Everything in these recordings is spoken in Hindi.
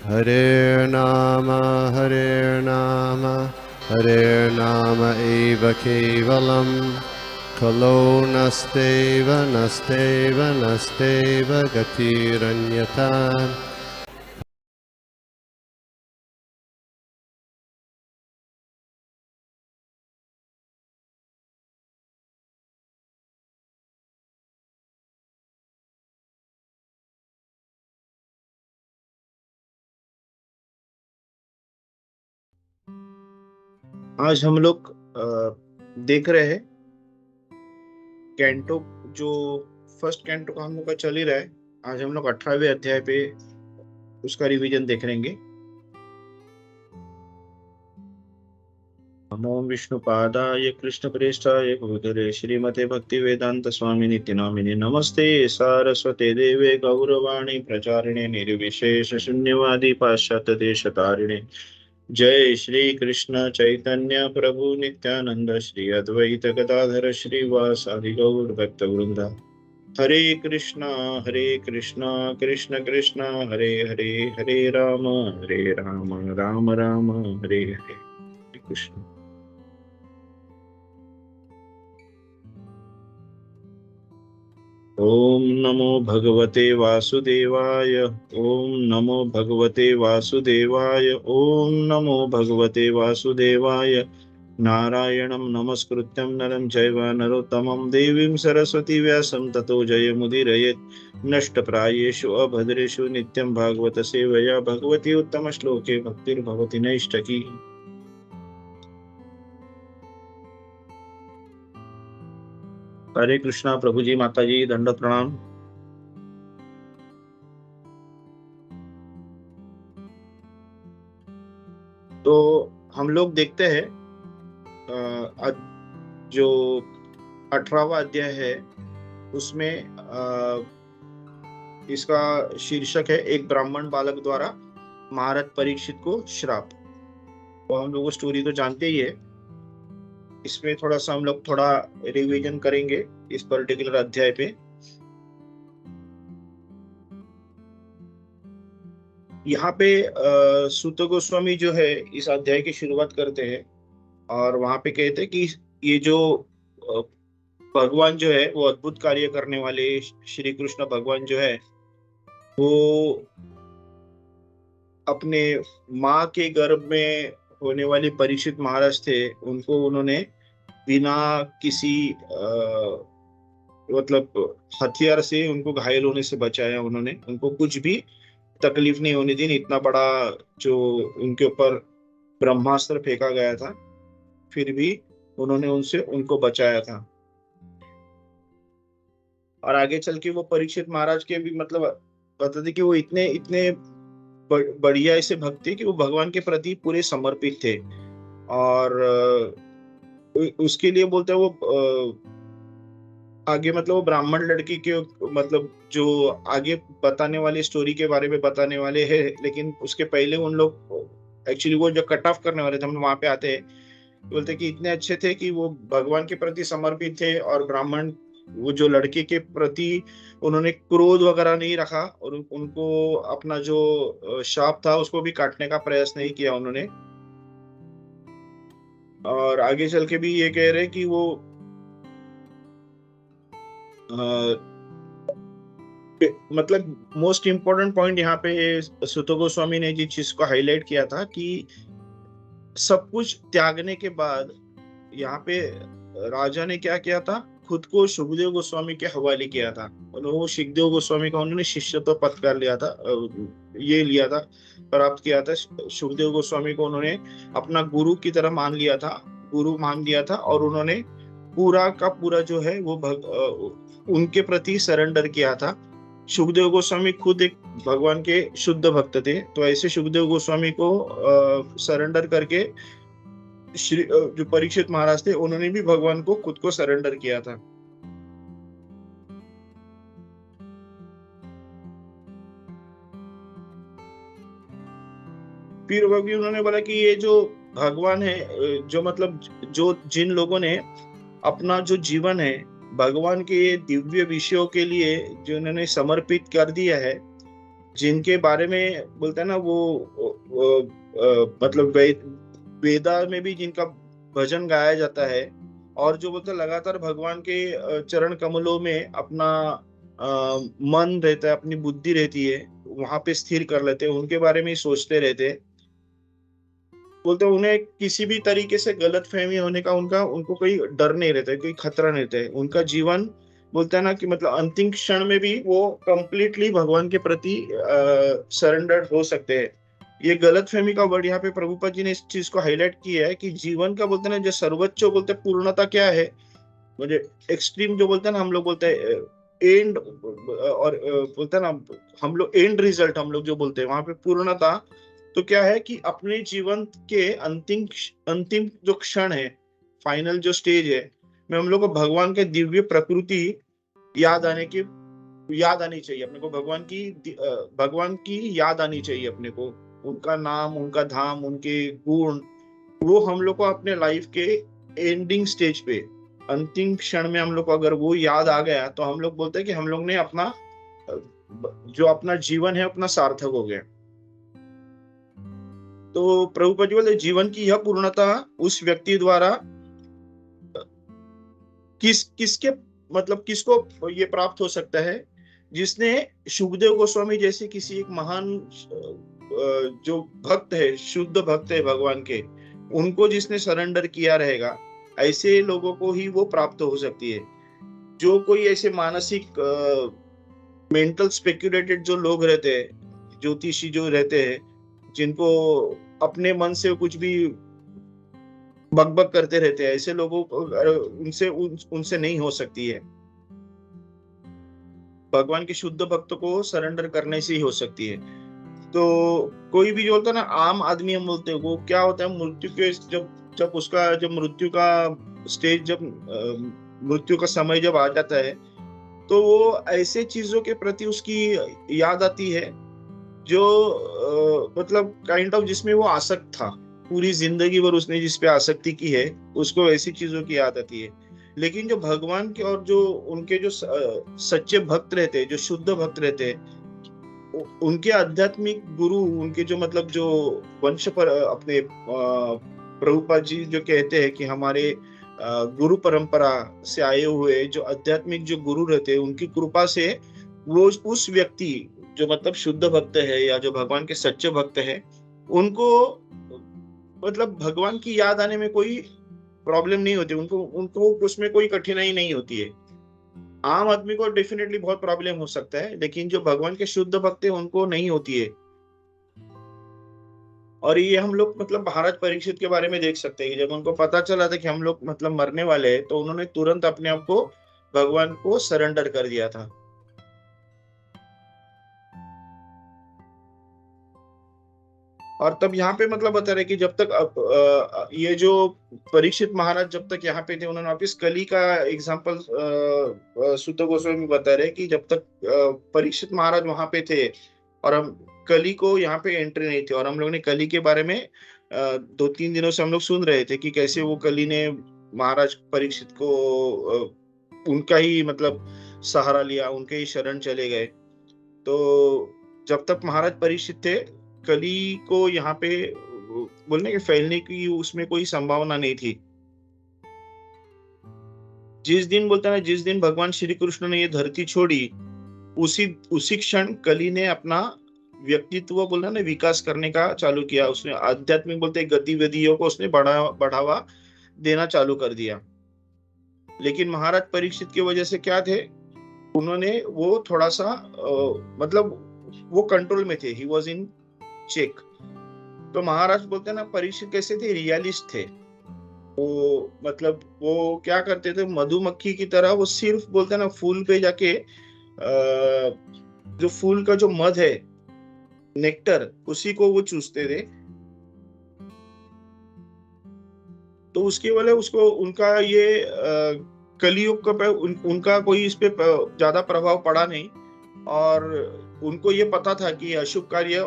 Hare Nama Hare Nama eva kevalam Kalo nasteva nasteva nasteva gatiranyata. आज हम लोग देख रहे हैं कैंटो, जो फर्स्ट कैंटो का हम लोग का चल ही रहा है। आज हम लोग 18वें अध्याय पे उसका रिवीजन देख लेंगे। नमो विष्णुपादाय कृष्णप्रेष्ठाय भूतले श्रीमते भक्ति वेदांत स्वामी नित्य नामिने नमस्ते सारस्वते देवे गौरवाणी प्रचारिणे निर्विशेष शून्यवादी पाश्चात्य देश तारिणे। जय श्री कृष्ण चैतन्य प्रभु नित्यानंद श्री अद्वैत गदाधर श्रीवासादि गौर भक्त वृंदा। हरे कृष्णा कृष्ण कृष्ण हरे हरे, हरे राम राम राम हरे हरे। कृष्ण। ओम नमो भगवते वासुदेवाय, ओम नमो भगवते वासुदेवाय, ओम नमो भगवते वासुदेवाय। नारायणं नमस्कृत्यं नरं चैव नरोत्तमं देवीं सरस्वती व्यासं ततो जयमुदीरयेत्। नष्टप्रायेषु अभद्रेषु नित्यं भागवत सेवया भगवती उत्तमश्लोके भक्तिर्भवति नैष्ठकी। हरे कृष्णा प्रभु जी, माता जी, दंडवत प्रणाम। तो हम लोग देखते हैं जो 18वां अध्याय है उसमें इसका शीर्षक है एक ब्राह्मण बालक द्वारा महाराज परीक्षित को श्राप। तो हम लोग स्टोरी तो जानते ही है, इसमें थोड़ा सा हम लोग थोड़ा रिवीजन करेंगे इस पर्टिकुलर अध्याय पे। यहाँ पे सूत गोस्वामी जो है इस अध्याय की शुरुआत करते हैं और वहां पे कहते हैं कि ये जो भगवान जो है वो अद्भुत कार्य करने वाले श्री कृष्ण भगवान जो है वो अपने माँ के गर्भ में होने वाले परीक्षित महाराज थे, उनको उन्होंने बिना किसी मतलब हथियार से उनको घायल होने से बचाया। उन्होंने उनको कुछ भी तकलीफ नहीं होने दी। इतना बड़ा जो उनके ऊपर ब्रह्मास्त्र फेंका गया था, फिर भी उन्होंने उनसे उनको बचाया था। और आगे चल के वो परीक्षित महाराज के भी मतलब बताते कि वो इतने इतने बढ़िया ऐसे भक्त थे कि वो भगवान के प्रति पूरे समर्पित थे। और उसके लिए बोलते हैं वो आगे मतलब वो ब्राह्मण लड़की के मतलब जो आगे बताने वाली स्टोरी के बारे में बताने वाले हैं, लेकिन उसके पहले उन लोग एक्चुअली वो जो कट ऑफ करने वाले थे हम वहां पे आते हैं। बोलते कि इतने अच्छे थे कि वो भगवान के प्रति समर्पित थे और ब्राह्मण वो जो लड़के के प्रति उन्होंने क्रोध वगैरह नहीं रखा और उनको अपना जो शाप था उसको भी काटने का प्रयास नहीं किया उन्होंने। और आगे चल के भी ये कह रहे कि वो मतलब मोस्ट इम्पोर्टेंट पॉइंट यहाँ पे सुत गोस्वामी ने जिस चीज को हाईलाइट किया था कि सब कुछ त्यागने के बाद यहाँ पे राजा ने क्या किया था, खुद को सुखदेव गोस्वामी के हवाले किया था। और वो सुखदेव गोस्वामी का उन्होंने शिष्यत्व पद कर लिया था, ये लिया था, प्राप्त किया था। सुखदेव गोस्वामी को उन्होंने अपना गुरु की तरह मान लिया था, गुरु मान लिया था। और उन्होंने पूरा का पूरा जो है वो उनके प्रति सरेंडर किया था। सुखदेव गोस्वामी खुद एक भगवान के शुद्ध भक्त थे, तो ऐसे सुखदेव गोस्वामी को सरेंडर करके श्री जो परीक्षित महाराज थे उन्होंने भी भगवान को खुद को सरेंडर किया था। फिर वो भी उन्होंने बोला कि ये जो भगवान है, जो मतलब जो जिन लोगों ने अपना जो जीवन है भगवान के दिव्य विषयों के लिए जो उन्होंने समर्पित कर दिया है, जिनके बारे में बोलते हैं ना मतलब वेदा में भी जिनका भजन गाया जाता है, और जो बोलते हैं लगातार भगवान के चरण कमलों में अपना मन रहता है, अपनी बुद्धि रहती है, वहां पे स्थिर कर लेते हैं, उनके बारे में ही सोचते रहते हैं। बोलते हैं उन्हें किसी भी तरीके से गलत फहमी होने का उनको कोई डर नहीं रहता है, कोई खतरा नहीं रहता है। उनका जीवन बोलता है ना कि मतलब अंतिम क्षण में भी वो कंप्लीटली भगवान के प्रति सरेंडर हो सकते हैं। ये गलत फहमी का वर्ड यहाँ पे प्रभुपाद जी ने इस चीज को हाईलाइट किया है कि जीवन का बोलते हैं ना जो सर्वोच्च बोलते हैं पूर्णता क्या है, मुझे एक्सट्रीम जो बोलते हैं ना हम लोग बोलते हैं एंड, और बोलते हैं ना हम लोग एंड रिजल्ट हम लोग जो बोलते हैं वहां पे पूर्णता, तो क्या है कि अपने जीवन के अंतिम अंतिम जो क्षण है, फाइनल जो स्टेज है, में हम लोग को भगवान के दिव्य प्रकृति याद आने की याद आनी चाहिए अपने को, भगवान की याद आनी चाहिए अपने को, उनका नाम, उनका धाम, उनके गुण, वो हम लोग को अपने लाइफ के एंडिंग स्टेज पे, अंतिम क्षण में हम लोग को अगर वो याद आ गया तो हम लोग बोलते हैं कि हम लोग ने अपना जो अपना जीवन है अपना सार्थक हो गया। तो प्रभुपाद जी बोलते जीवन की यह पूर्णता उस व्यक्ति द्वारा किसके मतलब किसको ये प्राप्त हो सकता है, जिसने शुभदेव गोस्वामी जैसे किसी एक महान जो भक्त है, शुद्ध भक्त है भगवान के, उनको जिसने सरेंडर किया रहेगा, ऐसे लोगों को ही वो प्राप्त हो सकती है। जो कोई ऐसे मानसिक मेंटल स्पेक्युलेटेड जो लोग रहते हैं, ज्योतिषी जो रहते हैं, जिनको अपने मन से कुछ भी बकबक करते रहते हैं, ऐसे लोगों को उनसे नहीं हो सकती है। भगवान के शुद्ध भक्त को सरेंडर करने से ही हो सकती है। तो कोई भी जो होता है ना आम आदमी हम बोलते हैं, वो क्या होता है मृत्यु के जब उसका जब मृत्यु का स्टेज, जब मृत्यु का समय जब आ जाता है, तो वो ऐसे चीजों के प्रति उसकी याद आती है जो मतलब काइंड ऑफ जिसमें वो आसक्त था, पूरी जिंदगी भर उसने जिस पे आसक्ति की है, उसको ऐसी चीजों की याद आती है। लेकिन जो भगवान के और जो उनके जो सच्चे भक्त रहते हैं, जो शुद्ध भक्त रहते हैं, उनके आध्यात्मिक गुरु, उनके जो मतलब जो वंश पर अपने प्रभुपाद जी जो कहते हैं कि हमारे गुरु परंपरा से आए हुए जो आध्यात्मिक जो गुरु रहते हैं, उनकी कृपा से वो उस व्यक्ति जो मतलब शुद्ध भक्त है या जो भगवान के सच्चे भक्त है, उनको मतलब भगवान की याद आने में कोई प्रॉब्लम नहीं होती, उनको उसमें कोई कठिनाई नहीं होती है। आम आदमी को डेफिनेटली बहुत प्रॉब्लम हो सकता है, लेकिन जो भगवान के शुद्ध भक्त है उनको नहीं होती है। और ये हम लोग मतलब महाराज परीक्षित के बारे में देख सकते हैं, जब उनको पता चला था कि हम लोग मतलब मरने वाले हैं, तो उन्होंने तुरंत अपने आप को भगवान को सरेंडर कर दिया था। और तब यहाँ पे मतलब बता रहे कि जब तक ये जो परीक्षित महाराज जब तक यहाँ पे थे, उन्होंने वापिस कली का एग्जाम्पल सुत गोस्वामी बता रहे कि जब तक परीक्षित महाराज वहां पे थे और हम कली को यहाँ पे एंट्री नहीं थी, और हम लोग ने कली के बारे में 2-3 दिनों से हम लोग सुन रहे थे कि कैसे वो कली ने महाराज परीक्षित को उनका ही मतलब सहारा लिया, उनके ही शरण चले गए। तो जब तक महाराज परीक्षित थे, कली को यहाँ पे बोलने के फैलने की उसमें कोई संभावना नहीं थी। जिस दिन बोलता है, जिस दिन भगवान श्री कृष्ण ने ये धरती छोड़ी, उसी क्षण कली ने अपना व्यक्तित्व बोलना ना विकास करने का चालू किया। उसने आध्यात्मिक बोलते गतिविधियों को उसने बढ़ावा देना चालू कर दिया। लेकिन महाराज परीक्षित की वजह से क्या थे, उन्होंने वो थोड़ा सा मतलब वो कंट्रोल में थे, ही वॉज इन चेक। तो महाराज बोलते हैं ना परीक्षित कैसे थे, रियलिस्ट थे। वो मतलब वो क्या करते थे, मधुमक्खी की तरह वो सिर्फ बोलते हैं ना फूल पे जाके जो फूल का जो मध है, नेक्टर, उसी को वो चूसते थे। तो उसके वाले उसको उनका ये कलियुग का उनका कोई इस पे ज्यादा प्रभाव पड़ा नहीं, और उनको ये पता था कि अशुभ कार्य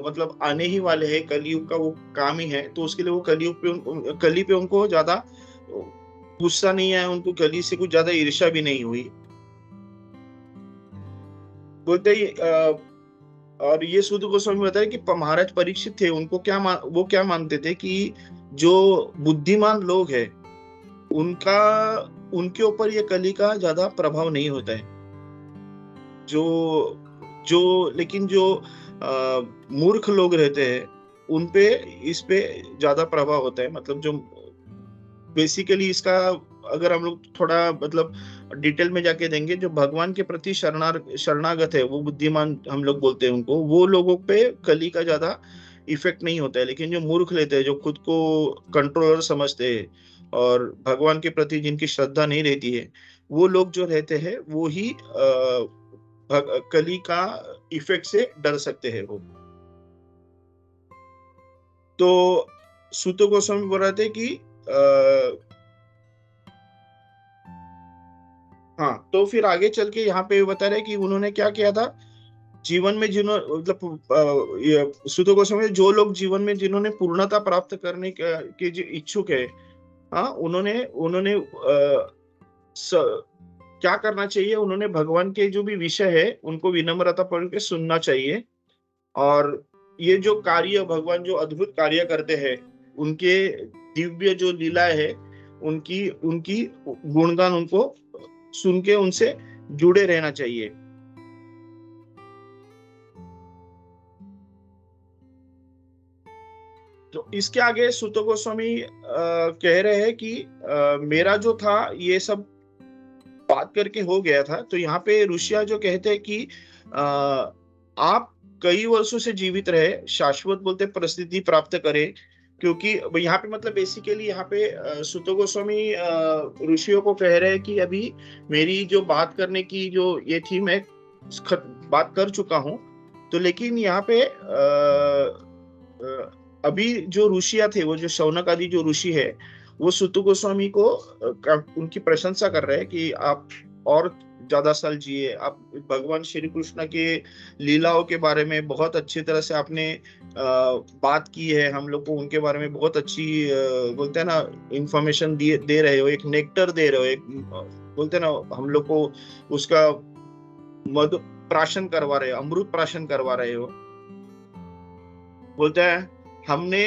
मतलब आने ही वाले हैं, कलियुग का वो काम ही है। तो उसके लिए वो कली पे उनको ज्यादा गुस्सा नहीं आया, उनको कली से कुछ ज्यादा ईर्ष्या भी नहीं हुई। बोलते ही और ये सूत गोस्वामी बताया कि महाराज परीक्षित थे, उनको वो क्या मानते थे कि जो बुद्धिमान लोग हैं उनका उनके ऊपर ये कली का ज्यादा प्रभाव नहीं होता है। जो जो लेकिन जो मूर्ख लोग रहते हैं उन पे इस पे ज्यादा प्रभाव होता है। मतलब जो बेसिकली इसका अगर हम लोग थोड़ा मतलब डिटेल में जाके देंगे, जो भगवान के प्रति शरणागत है, वो बुद्धिमान हम लोग बोलते हैं उनको, वो लोगों पे कली का ज्यादा इफेक्ट नहीं होता है। लेकिन जो मूर्ख लेते हैं, जो खुद को कंट्रोलर समझते हैं और भगवान के प्रति जिनकी श्रद्धा नहीं रहती है, वो लोग जो रहते हैं वो ही कली का इफेक्ट से डर सकते हैं वो। तो सूत गोस्वामी बोल रहे थे कि हाँ, तो फिर आगे चल के यहाँ पे बता रहे कि उन्होंने क्या किया था जीवन में, मतलब सूत गोस्वामी जो लोग जीवन में जिन्होंने पूर्णता प्राप्त करने के जो इच्छुक है, हाँ, उन्होंने उन्होंने क्या करना चाहिए, उन्होंने भगवान के जो भी विषय है उनको विनम्रता पूर्वक के सुनना चाहिए। और ये जो कार्य भगवान जो अद्भुत कार्य करते हैं, उनके दिव्य जो लीलाएं है, उनकी उनकी गुणगान उनको सुन के उनसे जुड़े रहना चाहिए। तो इसके आगे सूत गोस्वामी कह रहे हैं कि मेरा जो था ये सब बात करके हो गया था। तो यहाँ पे ऋषिया जो कहते हैं कि आप कई वर्षों से जीवित रहे, शाश्वत बोलते प्रसिद्धि प्राप्त करें। क्योंकि यहाँ पे मतलब बेसिकली यहाँ पे सूत गोस्वामी ऋषियों को कह रहे हैं कि अभी मेरी जो बात करने की जो ये थी, मैं बात कर चुका हूँ। तो लेकिन यहाँ पे अभी जो ऋषिया थे, वो जो शौनक आदि जो ऋषि है, वो सूत गोस्वामी को उनकी प्रशंसा कर रहे हैं कि आप और ज्यादा साल जिए। आप भगवान श्री कृष्ण के लीलाओं के बारे में बहुत अच्छी तरह से आपने बात की है, हम लोग को उनके बारे में बहुत अच्छी बोलते हैं ना इंफॉर्मेशन दे रहे हो, एक नेक्टर दे रहे हो, एक बोलते हैं ना हम लोग को उसका मधु प्राशन करवा रहे हो, अमृत प्राशन करवा रहे हो। बोलते हैं हमने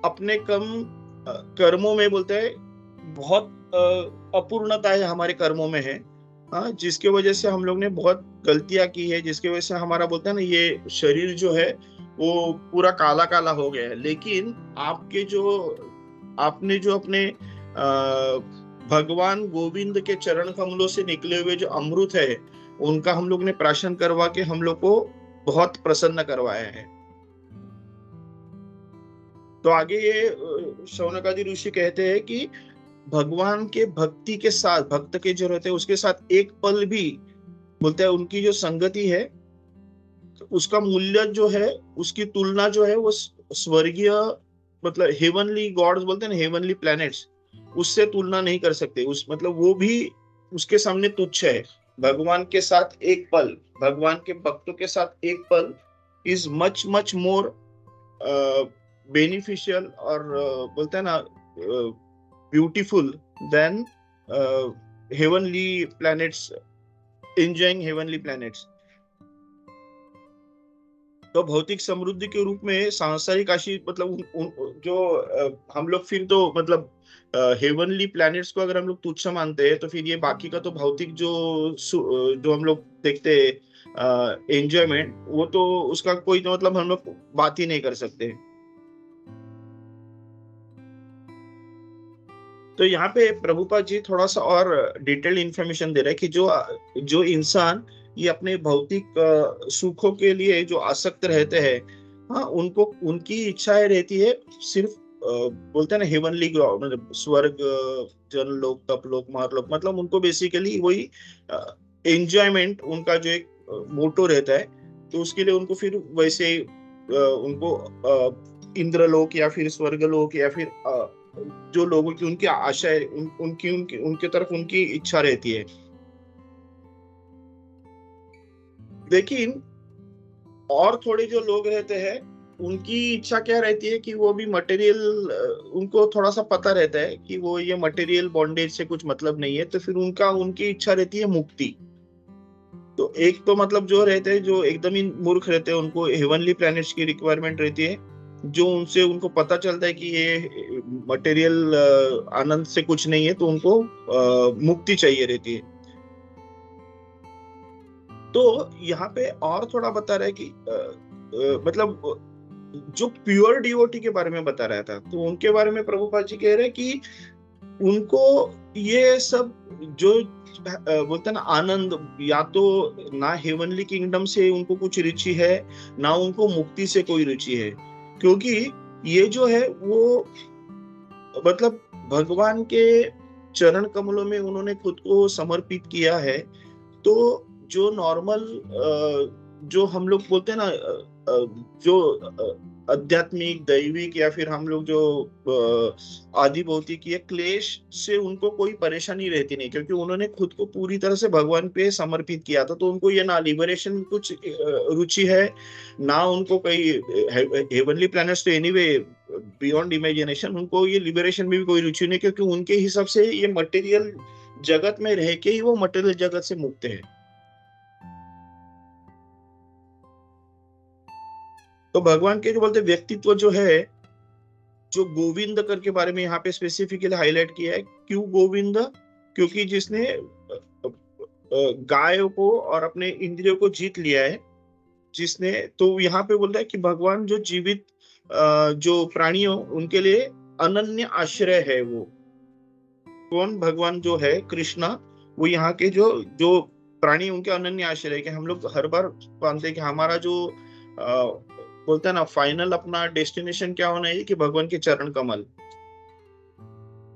अपने कर्मों में, बोलते हैं बहुत अपूर्णता है हमारे कर्मों में है, हाँ, जिसके वजह से हम लोग ने बहुत गलतियां की है, जिसके वजह से हमारा बोलते हैं ना ये शरीर जो है वो पूरा काला काला हो गया है। लेकिन आपने जो अपने भगवान गोविंद के चरण कमलों से निकले हुए जो अमृत है, उनका हम लोग ने प्राशन करवा के हम लोग को बहुत प्रसन्न करवाया है। तो आगे ये शौनकादि ऋषि कहते हैं कि भगवान के भक्ति के साथ, भक्त के जो रहते हैं उसके साथ एक पल भी, बोलते हैं उनकी जो संगति है, उसका मूल्य जो है, उसकी तुलना जो है वो स्वर्गीय मतलब हेवनली गॉड्स बोलते हैं ना, हेवनली प्लैनेट्स, उससे तुलना नहीं कर सकते। उस मतलब वो भी उसके सामने तुच्छ है। भगवान के साथ एक पल, भगवान के भक्तों के साथ एक पल is much much more beneficial और बोलते हैं ना beautiful then heavenly planets, enjoying heavenly planets. तो भौतिक समृद्धि के रूप में सांसारिक आशी मतलब जो हम लोग फिर तो मतलब हेवनली प्लैनेट्स को अगर हम लोग तुच्छ मानते हैं, तो फिर ये बाकी का तो भौतिक जो हम लोग देखते हैं एंजॉयमेंट, वो तो उसका कोई तो मतलब हम लोग बात ही नहीं कर सकते। तो यहाँ पे प्रभुपाद जी थोड़ा सा और डिटेल्ड इंफॉर्मेशन दे रहे हैं कि जो इंसान ये अपने भौतिक सुखों के लिए जो आसक्त रहते हैं, हाँ, उनको उनकी इच्छाएं रहती है सिर्फ बोलते हैं ना हेवनली ग्राउंड, मतलब स्वर्ग, जनलोक, तपलोक, महालोक, मतलब उनको बेसिकली वही एंजॉयमेंट उनका जो एक मोटो रहता है। तो उसके लिए उनको फिर वैसे उनको इंद्रलोक या फिर स्वर्गलोक या फिर जो लोगों की उनकी आशा है, उनके तरफ उनकी इच्छा रहती है। लेकिन और थोड़े जो लोग रहते हैं, उनकी इच्छा क्या रहती है कि वो भी मटेरियल, उनको थोड़ा सा पता रहता है कि वो ये मटेरियल बॉन्डेज से कुछ मतलब नहीं है, तो फिर उनकी इच्छा रहती है मुक्ति। तो एक तो मतलब जो रहते हैं, जो एकदम ही मूर्ख रहते हैं, उनको हेवनली प्लैनेट्स की रिक्वायरमेंट रहती है, जो उनसे उनको पता चलता है कि ये मटेरियल आनंद से कुछ नहीं है, तो उनको मुक्ति चाहिए रहती है। तो यहाँ पे और थोड़ा बता रहा है कि मतलब जो प्योर डिवोटी के बारे में बता रहा था, तो उनके बारे में प्रभुपाद जी कह रहे हैं कि उनको ये सब जो बोलते हैं ना आनंद, या तो ना हेवनली किंगडम से उनको कुछ रुचि है, ना उनको मुक्ति से कोई रुचि है, क्योंकि ये जो है वो मतलब भगवान के चरण कमलों में उन्होंने खुद को समर्पित किया है। तो जो नॉर्मल जो हम लोग बोलते हैं ना जो आध्यात्मिक दैविक या फिर हम लोग जो आदि भौतिक या क्लेश से उनको कोई परेशानी रहती नहीं, क्योंकि उन्होंने खुद को पूरी तरह से भगवान पे समर्पित किया था। तो उनको ये ना लिबरेशन कुछ रुचि है, ना उनको कई हेवनली प्लैनेट्स, तो एनीवे बियॉन्ड इमेजिनेशन, उनको ये लिबरेशन में भी कोई रुचि नहीं, क्योंकि उनके हिसाब से ये मटेरियल जगत में रह के ही वो मटेरियल जगत से मुक्त है। तो भगवान के जो बोलते व्यक्तित्व जो है, जो गोविंद करके बारे में यहाँ पे स्पेसिफिकली हाईलाइट किया है। क्यों गोविंद? क्योंकि जिसने गाय को और अपने इंद्रियों को जीत लिया है, जिसने, तो यहाँ पे बोल रहा है कि भगवान जो जीवित जो प्राणियों उनके लिए अनन्य आश्रय है। वो कौन? भगवान जो है कृष्णा, वो यहाँ के जो जो प्राणी उनके अनन्य आश्रय है। कि हम लोग हर बार मानते हैं कि हमारा जो बोलते हैं ना फाइनल अपना डेस्टिनेशन क्या होना है, कि भगवान के चरण कमल,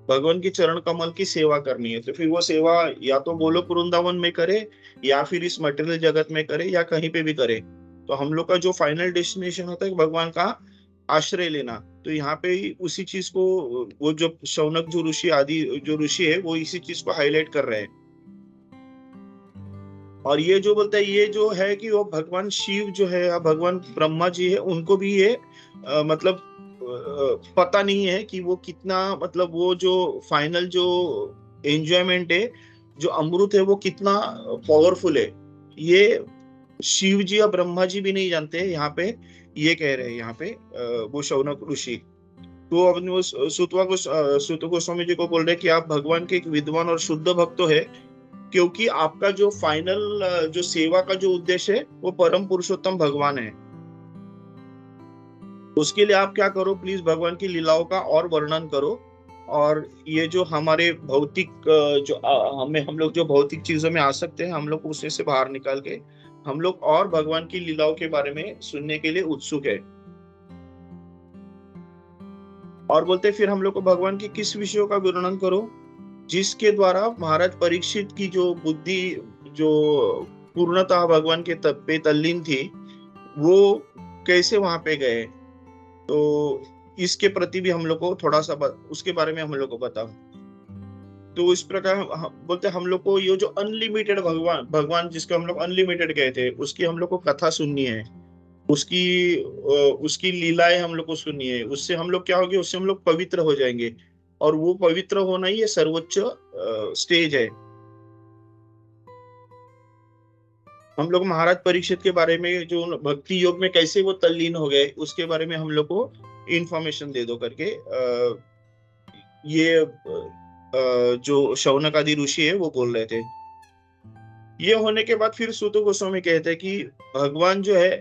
भगवान की चरण कमल की सेवा करनी है। तो फिर वो सेवा या तो गोलोक वृंदावन में करे, या फिर इस मटेरियल जगत में करे, या कहीं पे भी करे। तो हम लोग का जो फाइनल डेस्टिनेशन होता है भगवान का आश्रय लेना। तो यहाँ पे ही उसी चीज को वो जो शौनक जो ऋषि आदि जो ऋषि है, वो इसी चीज को हाईलाइट कर रहे हैं। और ये जो बोलते हैं, ये जो है कि वो भगवान शिव जो है या भगवान ब्रह्मा जी है, उनको भी ये मतलब पता नहीं है कि वो कितना, मतलब वो जो फाइनल जो एंजॉयमेंट है, जो अमृत है, वो कितना पावरफुल है। ये शिव जी या ब्रह्मा जी भी नहीं जानते। यहाँ पे ये कह रहे हैं, यहाँ पे वो शौनक ऋषि। तो अपने वो सुत गोस्वामी जी को बोल रहे हैं कि आप भगवान के एक विद्वान और शुद्ध भक्त है, क्योंकि आपका जो फाइनल जो सेवा का जो उद्देश्य है, वो परम पुरुषोत्तम भगवान है। उसके लिए आप क्या करो, प्लीज भगवान की लीलाओं का और वर्णन करो। और ये जो हमारे भौतिक जो हमें हम लोग जो भौतिक चीजों में आ सकते हैं, हम लोग उसमें से बाहर निकाल के हम लोग और भगवान की लीलाओं के बारे में सुनने के लिए उत्सुक है। और बोलते फिर हम लोग को भगवान के किस विषयों का वर्णन करो, जिसके द्वारा महाराज परीक्षित की जो बुद्धि जो पूर्णतः भगवान के तब पे तल्लीन थी, वो कैसे वहां पे गए। तो इसके प्रति भी हम लोग को थोड़ा सा उसके बारे में हम लोग को बताओ। तो इस प्रकार बोलते हम लोग को ये जो अनलिमिटेड भगवान भगवान जिसको हम लोग अनलिमिटेड कहते हैं, उसकी हम लोग को कथा सुननी है, उसकी उसकी लीलाएं हम लोग को सुननी है। उससे हम लोग क्या होगी, उससे हम लोग पवित्र हो जाएंगे। और वो पवित्र होना ही ये सर्वोच्च स्टेज है। हम लोग महाराज परीक्षित के बारे में, जो भक्ति योग में कैसे वो तल्लीन हो गए, उसके बारे में हम लोग को इंफॉर्मेशन दे दो करके ये जो शौनक आदि ऋषि है वो बोल रहे थे। ये होने के बाद फिर सूत गोस्वामी कहते हैं कि भगवान जो है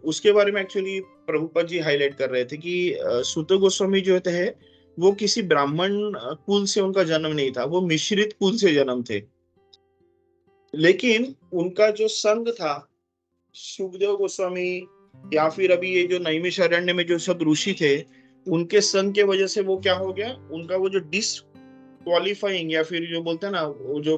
उसके बारे में एक्चुअली प्रभुपद जी हाईलाइट कर रहे थे कि सूत गोस्वामी जो है वो किसी ब्राह्मण कुल से उनका जन्म नहीं था, वो मिश्रित कुल से जन्म थे। लेकिन उनका जो संघ था, सुखदेव गोस्वामी या फिर अभी ये जो नैमिषारण्य में जो सब ऋषि थे, उनके संघ के वजह से वो क्या हो गया, उनका वो जो डिसक्वालिफाइंग या फिर जो बोलते हैं ना वो जो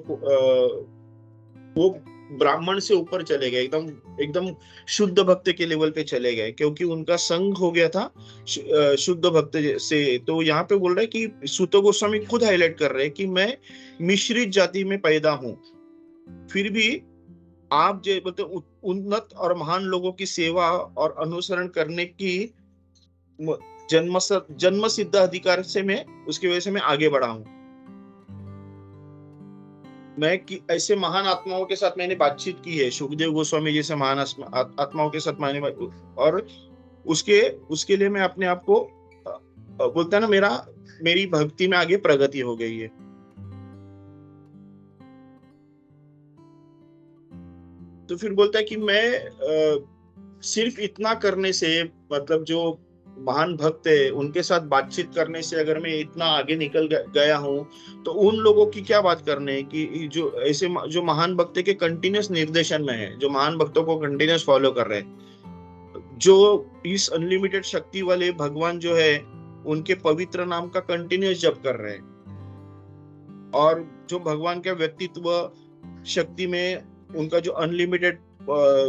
वो ब्राह्मण से ऊपर चले गए, एकदम एकदम शुद्ध भक्त के लेवल पे चले गए, क्योंकि उनका संग हो गया था शुद्ध भक्त से। तो यहाँ पे बोल रहे हैं कि सूत गोस्वामी खुद हाईलाइट कर रहे हैं कि मैं मिश्रित जाति में पैदा हूं, फिर भी आप जो बोलते उन्नत और महान लोगों की सेवा और अनुसरण करने की जन्म सिद्ध अधिकार से मैं उसकी वजह से मैं आगे बढ़ा हूं। ऐसे महान आत्माओं के साथ मैंने बातचीत की है, सुखदेव गोस्वामी जैसे महान आत्माओं के साथ मैंने और उसके उसके लिए मैं अपने आप को बोलता है ना, मेरी भक्ति में आगे प्रगति हो गई है। तो फिर बोलता है कि मैं सिर्फ इतना करने से, मतलब जो महान भक्त है उनके साथ बातचीत करने से अगर मैं इतना आगे निकल गया हूं, तो उन लोगों की क्या बात करने है कि जो ऐसे जो महान भक्त के कंटिन्यूस निर्देशन में है, जो महान भक्तों को कंटिन्यूस फॉलो कर रहे हैं, जो इस अनलिमिटेड शक्ति वाले भगवान जो है उनके पवित्र नाम का कंटिन्यूस जप कर रहे हैं, और जो भगवान के व्यक्तित्व शक्ति में उनका जो अनलिमिटेड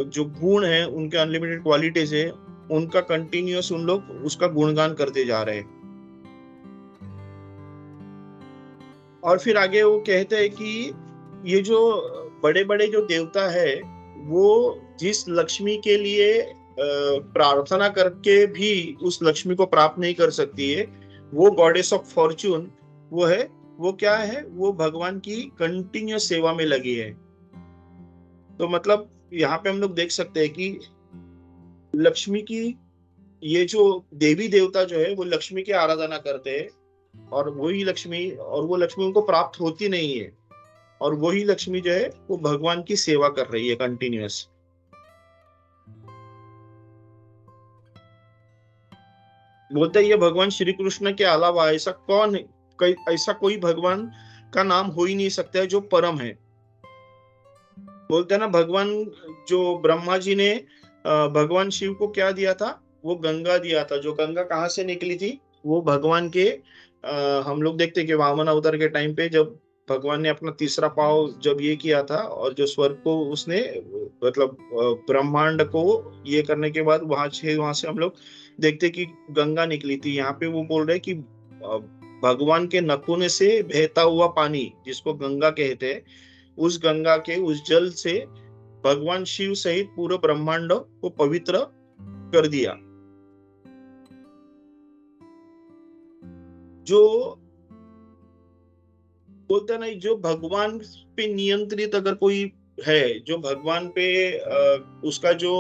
जो गुण है, उनके अनलिमिटेड क्वालिटीज है, उनका कंटिन्यूअस उन लोग उसका गुणगान करते जा रहे हैं। और फिर आगे वो कहते हैं कि ये जो बड़े बड़े जो देवता है वो जिस लक्ष्मी के लिए प्रार्थना करके भी उस लक्ष्मी को प्राप्त नहीं कर सकती है, वो गॉडेस ऑफ फॉर्च्यून वो है, वो क्या है, वो भगवान की कंटिन्यूअस सेवा में लगी है। तो मतलब यहाँ पे हम लोग देख सकते हैं कि लक्ष्मी की, ये जो देवी देवता जो है वो लक्ष्मी की आराधना करते हैं, और वही लक्ष्मी, और वो लक्ष्मी उनको प्राप्त होती नहीं है, और वही लक्ष्मी जो है वो भगवान की सेवा कर रही है कंटिन्यूअस। बोलते हैं ये भगवान श्री कृष्ण के अलावा ऐसा कौन है, ऐसा कोई भगवान का नाम हो ही नहीं सकता है जो परम है। बोलते हैं ना, भगवान जो ब्रह्मा जी ने भगवान शिव को क्या दिया था, वो गंगा दिया था। जो गंगा कहाँ से निकली थी, वो भगवान के हम लोग देखते हैं कि वामन अवतार के टाइम पे जब भगवान ने अपना तीसरा पाव जब ये किया था, और जो स्वर्ग को उसने मतलब ब्रह्मांड को ये करने के बाद वहां से हम लोग देखते कि गंगा निकली थी। यहाँ पे वो बोल रहे कि भगवान के नखूने से बहता हुआ पानी जिसको गंगा कहते हैं, उस गंगा के उस जल से भगवान शिव सहित पूरे ब्रह्मांड को पवित्र कर दिया। जो बोलते नहीं, जो भगवान पे नियंत्रित अगर कोई है, जो भगवान पे उसका जो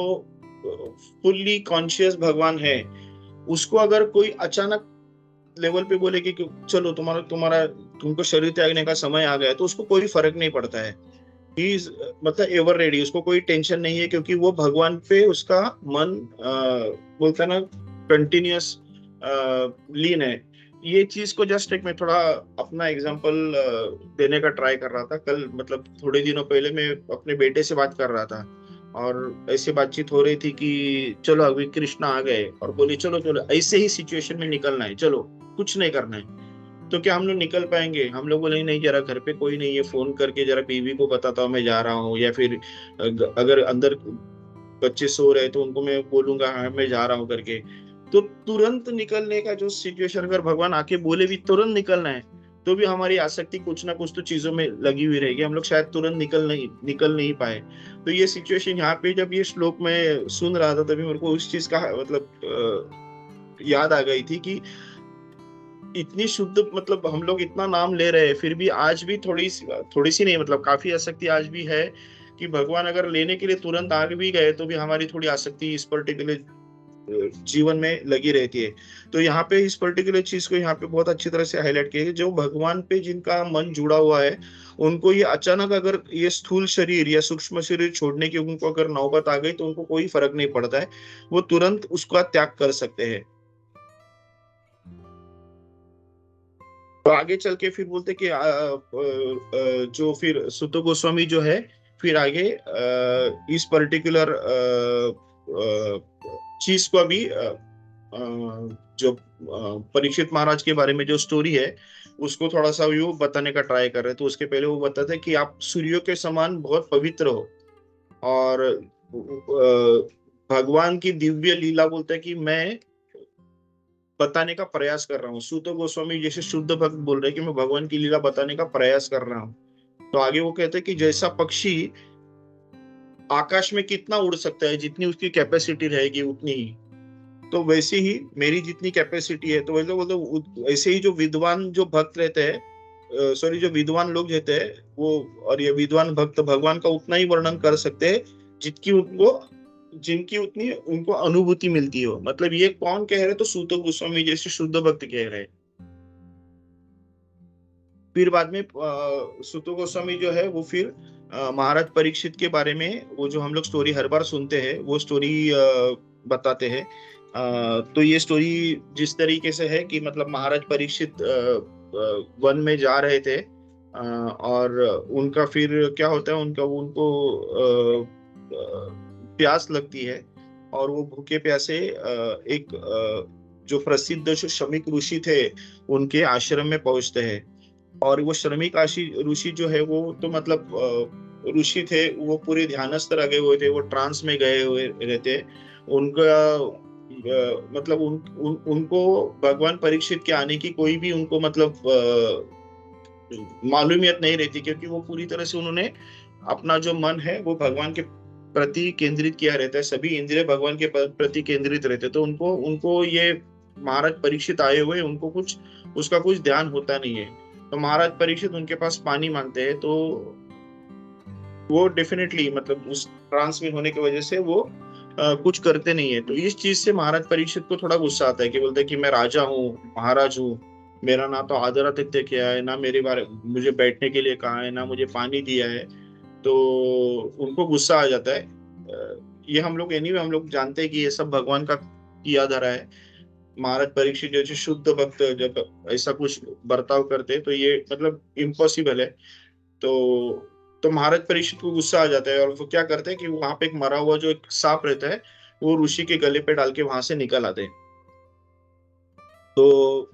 फुल्ली कॉन्शियस भगवान है, उसको अगर कोई अचानक लेवल पे बोले कि चलो तुमको शरीर त्यागने का समय आ गया, तो उसको कोई फर्क नहीं पड़ता है। मतलब एवर रेडी, उसको कोई टेंशन नहीं है, क्योंकि वो भगवान पे उसका मन बोलता है ना कंटिन्यूअस लीन है। ये चीज को जस्ट एक मैं थोड़ा अपना एग्जांपल देने का ट्राई कर रहा था। कल मतलब थोड़े दिनों पहले मैं अपने बेटे से बात कर रहा था, और ऐसे बातचीत हो रही थी कि चलो अभी कृष्णा आ गए और बोले चलो चलो ऐसे ही सिचुएशन में निकलना है, चलो कुछ नहीं करना है। तो क्या हम लोग निकल पाएंगे? हम लोग बोले नहीं, जरा घर पे कोई नहीं है, फोन करके जरा बीवी को बताता हूँ मैं जा रहा हूँ, या फिर अगर अंदर बच्चे सो रहे तो उनको मैं बोलूंगा हाँ मैं जा रहा हूँ करके। तो तुरंत निकलने का जो सिचुएशन, अगर भगवान आके बोले भी तुरंत निकलना है, तो भी हमारी आसक्ति कुछ ना कुछ तो चीजों में लगी हुई रहेगी, हम लोग शायद तुरंत निकल नहीं पाए। तो ये सिचुएशन यहाँ पे जब ये श्लोक में सुन रहा था, तभी मेरे को उस चीज का मतलब याद आ गई थी कि इतनी शुद्ध, मतलब हम लोग इतना नाम ले रहे हैं, फिर भी आज भी थोड़ी सी नहीं, मतलब काफी आसक्ति आज भी है कि भगवान अगर लेने के लिए तुरंत आ भी गए तो भी हमारी थोड़ी आसक्ति इस पर्टिकुलर जीवन में लगी रहती है। तो यहाँ पे इस पर्टिकुलर चीज को यहाँ पे बहुत अच्छी तरह से हाईलाइट किया है, जो भगवान पे जिनका मन जुड़ा हुआ है, उनको ये अचानक अगर ये स्थूल शरीर या सूक्ष्म शरीर छोड़ने की उनको अगर नौबत आ गई, तो उनको कोई फर्क नहीं पड़ता है, वो तुरंत उसका त्याग कर सकते हैं। तो आगे चल के फिर बोलते कि जो फिर सुत गोस्वामी जो है फिर आगे इस पर्टिकुलर चीज को अभी जो परीक्षित महाराज के बारे में जो स्टोरी है उसको थोड़ा सा वो बताने का ट्राई कर रहे हैं। तो उसके पहले वो बताते हैं कि आप सूर्यों के समान बहुत पवित्र हो, और भगवान की दिव्य लीला बोलते हैं कि मैं बताने का प्रयास कर रहा हूँ। सूत गोस्वामी जैसे शुद्ध भक्त बोल रहे हैं कि मैं भगवान की लीला बताने का प्रयास कर रहा हूँ। तो आगे वो कहते हैं कि जैसा पक्षी आकाश में कितना उड़ सकता है, जितनी उसकी कैपेसिटी रहेगी उतनी ही, तो वैसे ही मेरी जितनी कैपेसिटी है, तो वैसे बोलते ऐसे ही जो विद्वान जो भक्त रहते हैं सॉरी, जो विद्वान लोग रहते हैं वो, और ये विद्वान भक्त भगवान का उतना ही वर्णन कर सकते हैं जिनकी उतनी उनको अनुभूति मिलती हो। मतलब ये कौन कह रहे, तो सूत गोस्वामी जैसे शुद्ध भक्त कह रहे हैं। फिर बाद में सूत गोस्वामी जो है वो फिर महाराज परीक्षित के बारे में, वो जो हम लोग स्टोरी हर बार सुनते हैं वो स्टोरी बताते हैं। तो ये स्टोरी जिस तरीके से है कि मतलब महाराज परीक्षित वन में जा रहे थे, और उनका फिर क्या होता है, उनको प्यास लगती है, और वो भूखे प्यासे एक जो प्रसिद्ध जो श्रमिक ऋषि थे उनके आश्रम में पहुंचते हैं। और वो श्रमिक ऋषि जो है वो तो मतलब ऋषि थे, वो पूरे ध्यानस्थ लगे हुए थे, वो ट्रांस में गए हुए रहते। उनका मतलब उनको भगवान परीक्षित के आने की कोई भी उनको मतलब मालूमियत नहीं रहती, क्योंकि वो पूरी तरह से उन्होंने अपना जो मन है वो भगवान के प्रति केंद्रित किया रहता है, सभी इंद्रिय भगवान के प्रति केंद्रित रहते। तो उनको उनको ये महाराज परीक्षित आए हुए, उनको कुछ उसका कुछ ध्यान होता नहीं है। तो महाराज परीक्षित उनके पास पानी मांगते हैं, तो वो डेफिनेटली मतलब उस ट्रांस में होने की वजह से वो कुछ करते नहीं है। तो इस चीज से महाराज परीक्षित को थोड़ा गुस्सा आता है, कि बोलते हैं कि मैं राजा हूँ, महाराज हूँ, मेरा ना तो आदर आतिथ्य किया है, ना मेरे बारे मुझे बैठने के लिए कहा है, ना मुझे पानी दिया है। तो उनको गुस्सा आ जाता है। ये हम लोग एनीवे हम लोग जानते हैं कि ये सब भगवान का किया धरा है। महाराज परीक्षित जैसे शुद्ध भक्त जब ऐसा कुछ बर्ताव करते तो ये मतलब इम्पॉसिबल है। तो महाराज परीक्षित को गुस्सा आ जाता है, और वो क्या करते हैं कि वहां पे एक मरा हुआ जो एक सांप रहता है वो ऋषि के गले पे डाल के वहां से निकल आते हैं। तो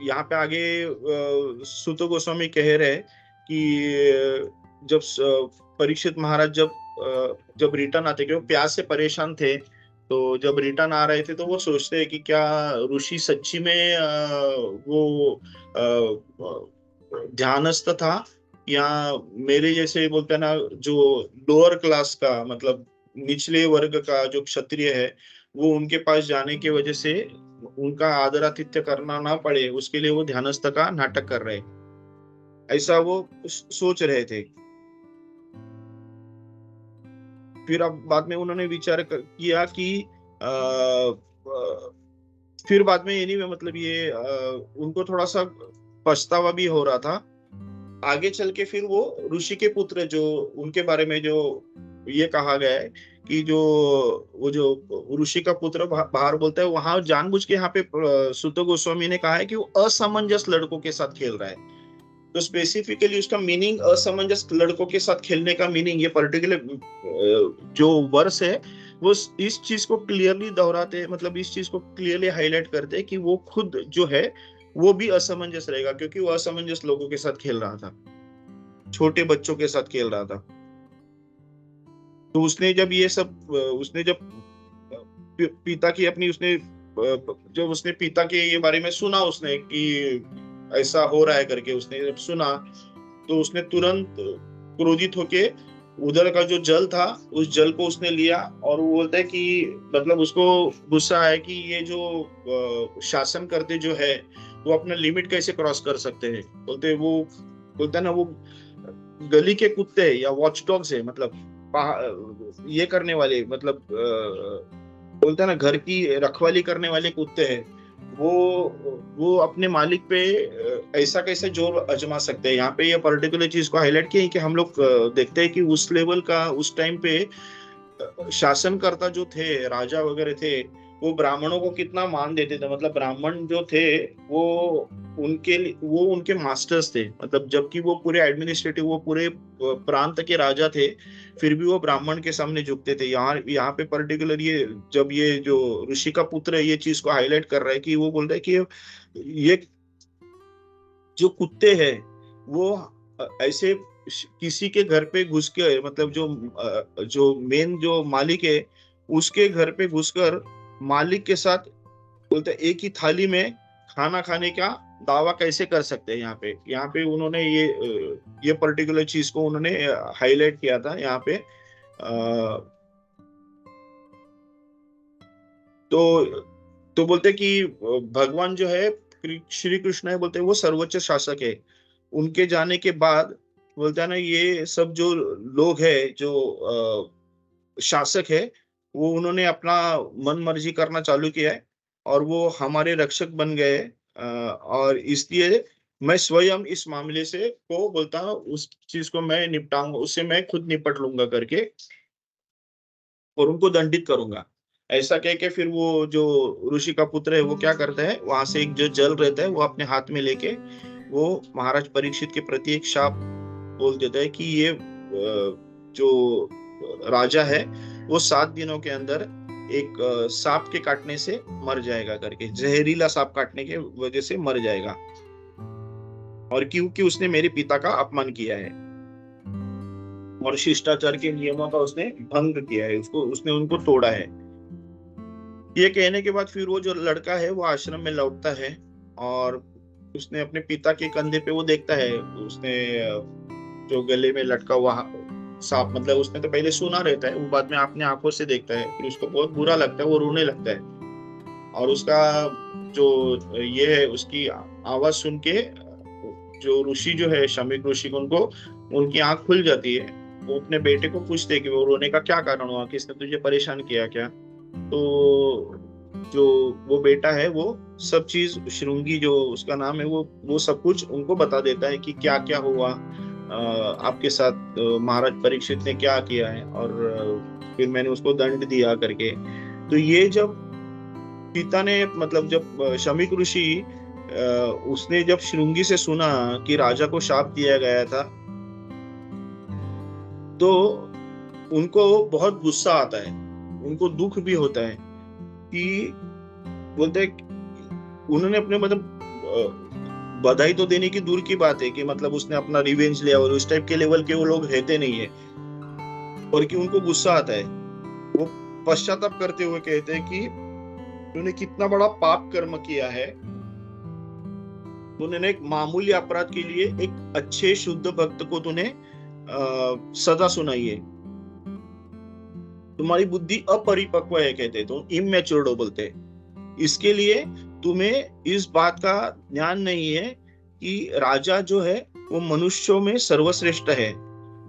यहाँ पे आगे सुत गोस्वामी कह रहे हैं कि जब परीक्षित महाराज जब रिटर्न आते, क्योंकि प्यास से परेशान थे, तो जब रिटर्न आ रहे थे तो वो सोचते हैं कि क्या ऋषि सच्ची में वो ध्यानस्थ था, या मेरे जैसे बोलते हैं ना जो लोअर क्लास का मतलब निचले वर्ग का जो क्षत्रिय है, वो उनके पास जाने की वजह से उनका आदरातिथ्य करना ना पड़े, उसके लिए वो ध्यानस्थ का नाटक कर रहे, ऐसा वो सोच रहे थे। फिर अब बाद में उन्होंने विचार किया कि फिर बाद में एनीवे मतलब ये उनको थोड़ा सा पछतावा भी हो रहा था। आगे चल के फिर वो ऋषि के पुत्र जो उनके बारे में जो ये कहा गया है कि जो वो जो ऋषि का पुत्र बाहर बोलता है, वहां जानबूझ के यहाँ पे सुत गोस्वामी ने कहा है कि वो असमंजस लड़कों के साथ खेल रहा है। तो स्पेसिफिकली उसका मीनिंग असमंजस लड़कों के साथ खेलने का मीनिंग, ये पर्टिकुलर जो वर्स है वो इस चीज को क्लियरली दोहराते हैं, मतलब इस चीज को क्लियरली हाईलाइट करते हैं कि वो खुद जो है वो भी असमंजस रहेगा, क्योंकि वो असमंजस लोगों के साथ खेल रहा था, छोटे बच्चों के साथ खेल रहा था। तो उसने जब ये सब उसने जब पिता की अपनी उसने जब उसने पिता के ये बारे में सुना, उसने कि ऐसा हो रहा है करके उसने जब सुना, तो उसने तुरंत क्रोधित होके उधर का जो जल था उस जल को उसने लिया, और वो बोलता है कि मतलब उसको गुस्सा है कि ये जो शासन करते जो है वो अपना लिमिट कैसे क्रॉस कर सकते हैं। बोलता है ना वो गली के कुत्ते या वॉच डॉग्स है, मतलब ये करने वाले मतलब बोलते हैं ना घर की रखवाली करने वाले कुत्ते हैं, वो अपने मालिक पे ऐसा कैसे जोर आजमा सकते हैं। यहाँ पे ये पर्टिकुलर चीज को हाईलाइट किया है कि हम लोग देखते हैं कि उस लेवल का उस टाइम पे शासनकर्ता जो थे, राजा वगैरह थे, वो ब्राह्मणों को कितना मान देते थे। मतलब ब्राह्मण जो थे वो उनके मास्टर्स थे, मतलब जबकि वो पूरे एडमिनिस्ट्रेटिव वो पूरे प्रांत के राजा थे, फिर भी वो ब्राह्मण के सामने झुकते थे। यहाँ पे पर्टिकुलर ये जब ये जो ऋषि का पुत्र है ये चीज को हाईलाइट कर रहा है कि वो बोल रहा है कि ये जो कुत्ते हैं वो ऐसे किसी के घर पे घुस के मतलब जो मेन जो मालिक है उसके घर पे घुसकर मालिक के साथ बोलते एक ही थाली में खाना खाने का दावा कैसे कर सकते हैं। यहाँ पे उन्होंने ये पर्टिकुलर चीज को उन्होंने हाईलाइट किया था यहाँ पे। तो बोलते कि भगवान जो है श्री कृष्ण है, बोलते वो सर्वोच्च शासक है, उनके जाने के बाद बोलता है ना, ये सब जो लोग हैं, जो शासक है, वो उन्होंने अपना मन मर्जी करना चालू किया है और वो हमारे रक्षक बन गए। और इसलिए मैं स्वयं इस मामले से को बोलता हूँ, उस चीज को मैं निपटाऊंगा, उससे मैं खुद निपट लूंगा करके, और उनको दंडित करूंगा। ऐसा कह के फिर वो जो ऋषि का पुत्र है वो क्या करता है, वहां से एक जो जल रहता है वो अपने हाथ में लेके वो महाराज परीक्षित के प्रति एक शाप बोल देता है कि ये जो राजा है वो 7 दिनों के अंदर एक सांप के काटने से मर जाएगा करके, जहरीला सांप काटने के वजह से मर जाएगा, और क्योंकि उसने मेरे पिता का अपमान किया है और शिष्टाचार के नियमों का उसने भंग किया है, उसने उनको तोड़ा है। ये कहने के बाद फिर वो जो लड़का है वो आश्रम में लौटता है और उसने अपने पिता के कंधे पे वो देखता है, उसने जो गले में लटका हुआ सांप, मतलब उसने तो पहले सुना रहता है, वो बाद में अपने आंखों से देखता है, फिर उसको बहुत बुरा लगता है, वो रोने लगता है, और उसका जो ये है उसकी आवाज सुन के जो ऋषि जो है, शमीक ऋषि, उनको उनकी आंख खुल जाती है। वो अपने बेटे को पूछते हैं कि वो रोने का क्या कारण हुआ, किसने तुझे परेशान किया क्या। तो जो वो बेटा है वो सब चीज, श्रृंगी जो उसका नाम है, वो सब कुछ उनको बता देता है कि क्या क्या हुआ आपके साथ, महाराज परीक्षित ने क्या किया है, और फिर मैंने उसको दंड दिया करके। तो ये जब पिता ने, मतलब जब शमीक ऋषि उसने जब श्रृंगी से सुना कि राजा को शाप दिया गया था, तो उनको बहुत गुस्सा आता है, उनको दुख भी होता है कि बोलते हैं उन्होंने अपने, मतलब बधाई तो देने की दूर की बात है कि मतलब उसने अपना रिवेंज लिया, और उस टाइप के लेवल के वो लोग रहते नहीं है, और कि उनको गुस्सा आता है। वो पश्चाताप करते हुए कहते हैं कि तूने कितना बड़ा पाप कर्म किया है, तूने एक मामूली अपराध के लिए एक अच्छे शुद्ध भक्त को तूने सजा सुनाई है, तुम्हारी बुद्धि अपरिपक्व है, कहते तुम इमेच्योर्ड हो बोलते। इसके लिए तुम्हें इस बात का ज्ञान नहीं है कि राजा जो है वो मनुष्यों में सर्वश्रेष्ठ है,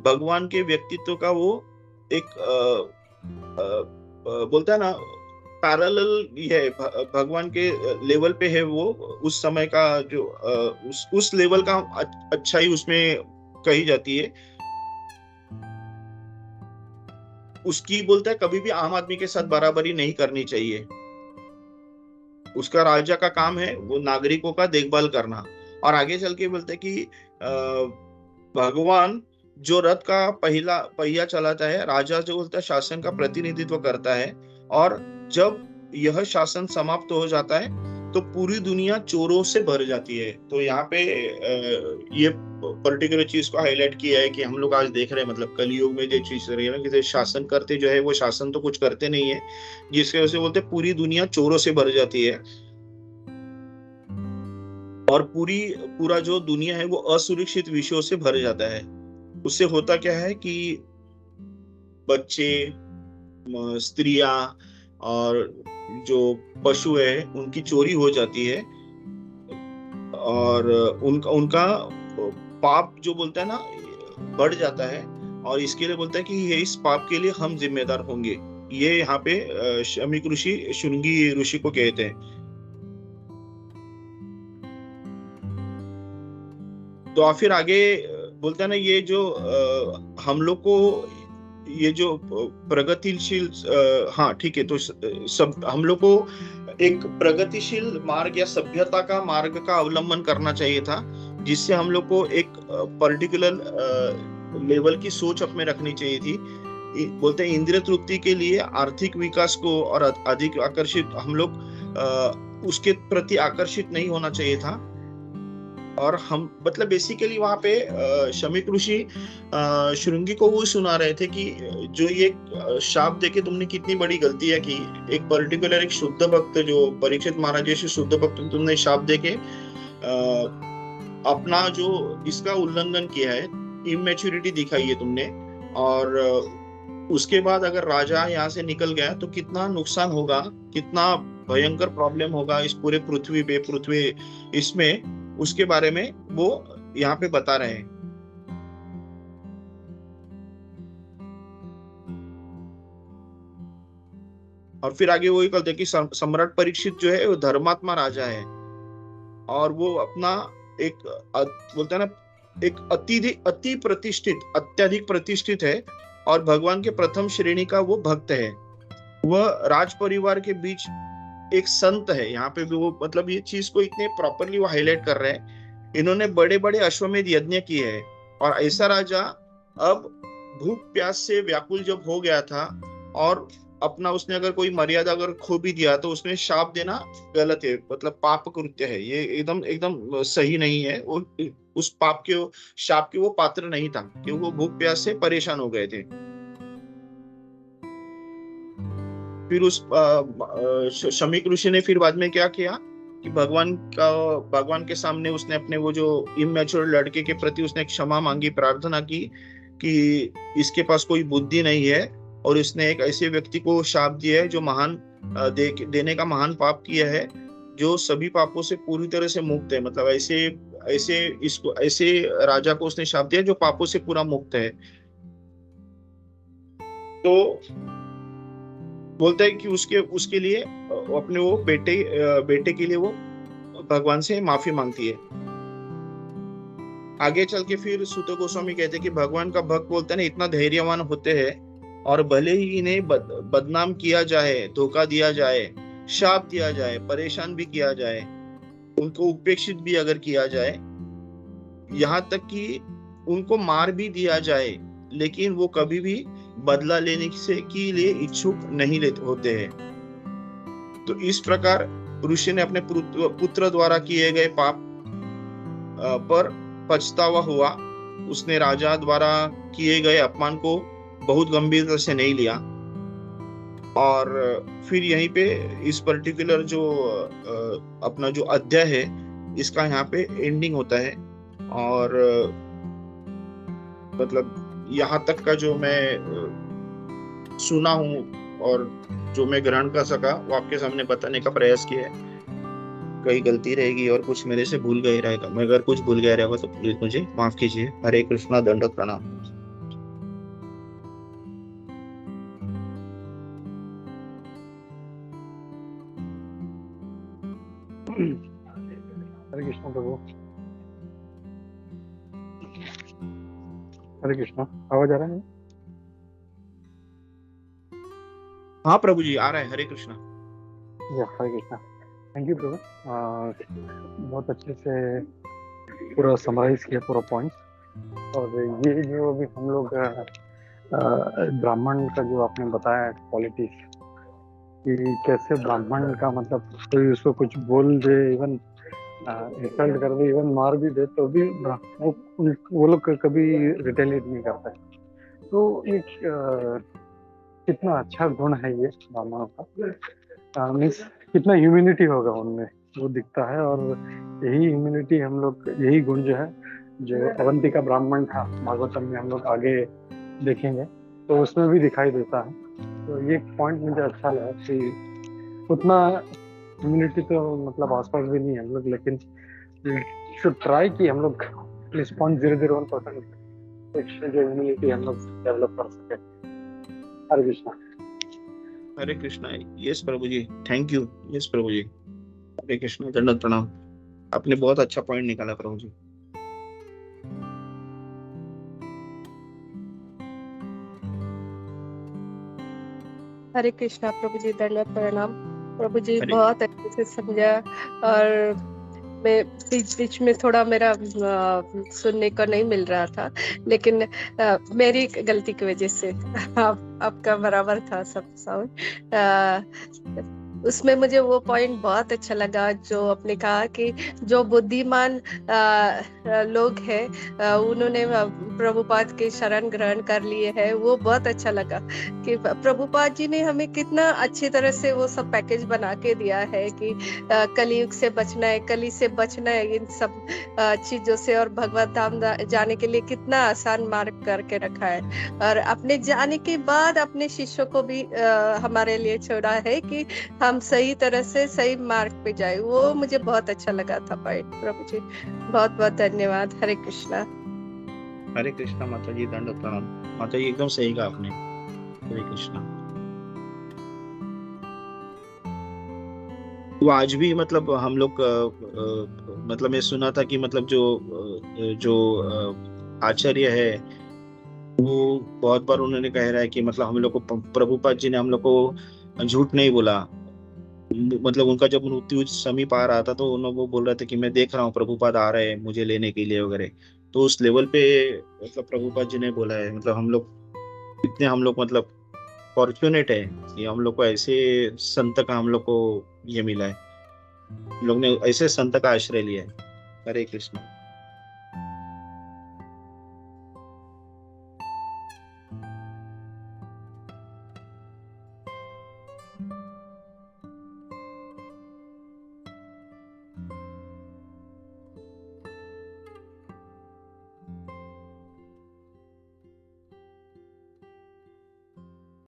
भगवान के व्यक्तित्व का वो एक बोलता है ना पैरेलल है, भगवान के लेवल पे है वो, उस समय का जो उस लेवल का अच्छाई उसमें कही जाती है। उसकी बोलता है कभी भी आम आदमी के साथ बराबरी नहीं करनी चाहिए, उसका राजा का काम है वो नागरिकों का देखभाल करना। और आगे चल के बोलते हैं कि भगवान जो रथ का पहला पहिया चलाता है, राजा जो बोलता है शासन का प्रतिनिधित्व करता है, और जब यह शासन समाप्त हो जाता है तो पूरी दुनिया चोरों से भर जाती है। तो यहाँ पे ये पर्टिकुलर चीज को हाईलाइट किया है कि हम लोग आज देख रहे हैं, मतलब कलयुग में जो चीज रही है ना, कि शासन करते जो है वो शासन तो कुछ करते नहीं है, जिसके वजह से बोलते पूरी दुनिया चोरों से भर जाती है, और पूरा जो दुनिया है वो असुरक्षित विषयों से भर जाता है। उससे होता क्या है कि बच्चे, स्त्रियां और जो पशु है उनकी चोरी हो जाती है, और उनका पाप जो बोलता है ना बढ़ जाता है, और इसके लिए बोलता है कि ये इस पाप के लिए हम जिम्मेदार होंगे। ये यहाँ पे शमीक ऋषि श्रृंगी ऋषि को कहते हैं। तो फिर आगे बोलता है ना, ये जो हम लोग को ये जो प्रगतिशील, हाँ ठीक है, तो सब हम लोग को एक प्रगतिशील मार्ग या सभ्यता का मार्ग का अवलंबन करना चाहिए था, जिससे हम लोग को एक पर्टिकुलर लेवल की सोच अपने रखनी चाहिए थी। बोलते हैं इंद्रिय तृप्ति के लिए आर्थिक विकास को और अधिक आकर्षित, हम लोग उसके प्रति आकर्षित नहीं होना चाहिए था। और हम मतलब बेसिकली वहां पे शमीक ऋषि श्रृंगी को वो सुना रहे थे कि जो ये शाप देके तुमने कितनी बड़ी गलती है, कि एक पर्टिकुलर एक शुद्ध भक्त जो परीक्षित महाराज जैसे शुद्ध भक्त तुमने शाप देके अपना जो इसका उल्लंघन किया है, इमेच्योरिटी दिखाई है तुमने, और उसके बाद अगर राजा यहाँ से निकल गया तो कितना नुकसान होगा, कितना भयंकर प्रॉब्लम होगा इस पूरे पृथ्वी इसमें, उसके बारे में वो यहाँ पे बता रहे हैं। और फिर आगे वही कहते हैं कि सम्राट परीक्षित जो है वो धर्मात्मा राजा है, और वो अपना एक बोलते हैं ना, एक अति प्रतिष्ठित, अत्यधिक प्रतिष्ठित है, और भगवान के प्रथम श्रेणी का वो भक्त है। वह राज परिवार के बीच एक संत है। यहाँ पे भी वो मतलब ये चीज को इतने प्रॉपरली वो हाईलाइट कर रहे हैं। इन्होंने बड़े बड़े अश्वमेध यज्ञ किए हैं, और ऐसा राजा अब भूख प्यास से व्याकुल जब हो गया था, और अपना उसने अगर कोई मर्यादा अगर खो भी दिया तो उसने शाप देना गलत है, मतलब पाप कृत्य है, ये एकदम एकदम सही नहीं है। वो उस पाप के शाप के वो पात्र नहीं था, क्योंकि वो भूख प्यास से परेशान हो गए थे। फिर उस शमीक ऋषि ने फिर बाद में क्या किया कि भगवान के सामने उसने अपने वो जो इमेच्योर लड़के के प्रति उसने क्षमा मांगी, प्रार्थना की कि इसके पास कोई बुद्धि नहीं है, और इसने एक ऐसे व्यक्ति को शाप दिया है जो महान देने का महान पाप किया है, जो सभी पापों से पूरी तरह से मुक्त है। मतलब ऐसे राजा को उसने शाप दिया जो पापों से पूरा मुक्त है। तो बोलता है कि उसके लिए अपने वो बेटे के लिए वो भगवान से माफी मांगती है। आगे चल के फिर सूत गोस्वामी कहते हैं कि भगवान का भक्त बोलते हैं ना, इतना धैर्यवान होते हैं, और भले ही इन्हें बदनाम किया जाए, धोखा दिया जाए, शाप दिया जाए, परेशान भी किया जाए, उनको उपेक्षित भी अगर किया जाए, यहाँ तक कि उनको मार भी दिया जाए, लेकिन वो कभी भी बदला लेने के लिए इच्छुक नहीं होते हैं। तो इस प्रकार ऋषि ने अपने पुत्र द्वारा किए गए पाप पर पछतावा हुआ। उसने राजा द्वारा किए गए अपमान को बहुत गंभीरता से नहीं लिया। और फिर यहीं पे इस पर्टिकुलर जो अपना जो अध्याय है, इसका यहाँ पे एंडिंग होता है। और मतलब यहाँ तक का जो मैं सुना हूँ और जो मैं ग्रहण कर सका, वो आपके सामने बताने का प्रयास किया है। कहीं गलती रहेगी और कुछ मेरे से भूल गए रहेगा, मैं अगर कुछ भूल गया रहेगा तो प्लीज मुझे माफ कीजिए। हरे कृष्णा, दंडवत प्रणाम। हरे कृष्णा प्रभु। हरे कृष्णा, आवाज आ रहा है? हाँ प्रभु जी, आ रहा है। हरे कृष्णा। हरे कृष्णा। थैंक यू प्रभु, बहुत अच्छे से पूरा समराइज किया पूरा पॉइंट। और ये जो अभी हम लोग ब्राह्मण का जो आपने बताया क्वालिटीज, कि कैसे ब्राह्मण का मतलब कोई उसको कुछ बोल दे, इवन इंसल्ट कर दे, इवन मार भी दे, तो भी वो लोग कभी रिटेलिएट नहीं करता है। तो एक कितना अच्छा गुण है ये ब्राह्मणों का, मीन्स कितना ह्यूमिनिटी होगा उनमें, वो दिखता है। और यही ह्यूमिनिटी हम लोग, यही गुण जो है, जो अवंतिका ब्राह्मण था भागवतम में हम लोग आगे देखेंगे, तो उसमें भी दिखाई देता है। तो ये पॉइंट मुझे अच्छा लगा कि उतना ह्यूमिनिटी तो मतलब आसपास भी नहीं है हम लोग, लेकिन शुड ट्राई कि हम लोग प्लीज 0.001% जो ह्यूमिनिटी हम लोग डेवलप कर सके। हरे कृष्णा। हरे कृष्णा। यस प्रभु जी, थैंक यू। यस प्रभु जी, हरे कृष्णा, दंडवत प्रणाम। आपने बहुत अच्छा पॉइंट निकाला प्रभु जी। हरे कृष्णा प्रभु जी, दंडवत प्रणाम। प्रभु जी बहुत अच्छे से समझा, और मैं बीच बीच में थोड़ा मेरा सुनने को नहीं मिल रहा था, लेकिन मेरी गलती की वजह से आपका बराबर था सब साउंड। उसमें मुझे वो पॉइंट बहुत अच्छा लगा जो आपने कहा कि जो बुद्धिमान लोग हैं उन्होंने प्रभुपाद के शरण ग्रहण कर लिए है। वो बहुत अच्छा लगा कि प्रभुपाद जी ने हमें कितना अच्छी तरह से वो सब पैकेज बना के दिया है कि कलयुग से बचना है, कली से बचना है, इन सब चीजों से, और भगवत धाम जाने के लिए कितना आसान मार्ग करके रखा है। और अपने जाने के बाद अपने शिष्यों को भी हमारे लिए छोड़ा है कि हम हम सही तरह से सही मार्ग पे जाए, वो मुझे बहुत अच्छा लगा था पॉइंट। प्रभु जी बहुत बहुत धन्यवाद। हरे कृष्णा। हरे कृष्णा माता जी, दंड प्रणाम। माता जी एकदम सही कहा आपने। हरे कृष्णा। वो आज भी मतलब हम लोग मतलब मैं सुना था कि मतलब जो आचार्य है वो बहुत बार उन्होंने कह रहा है कि मतलब हम लोग को प्रभुपाद जी ने हम लोग को झूठ नहीं बोला। मतलब उनका जब मृत्यु समीप आ रहा था तो उन्होंने वो बोल रहे थे कि मैं देख रहा हूँ प्रभुपाद आ रहे हैं मुझे लेने के लिए वगैरह। तो उस लेवल पे मतलब प्रभुपाद जी ने बोला है। मतलब हम लोग इतने हम लोग मतलब फॉर्चुनेट है कि हम लोग को ऐसे संत का हम लोग को ये मिला है। हम लोग ने ऐसे संत का आश्रय लिया है। हरे कृष्ण।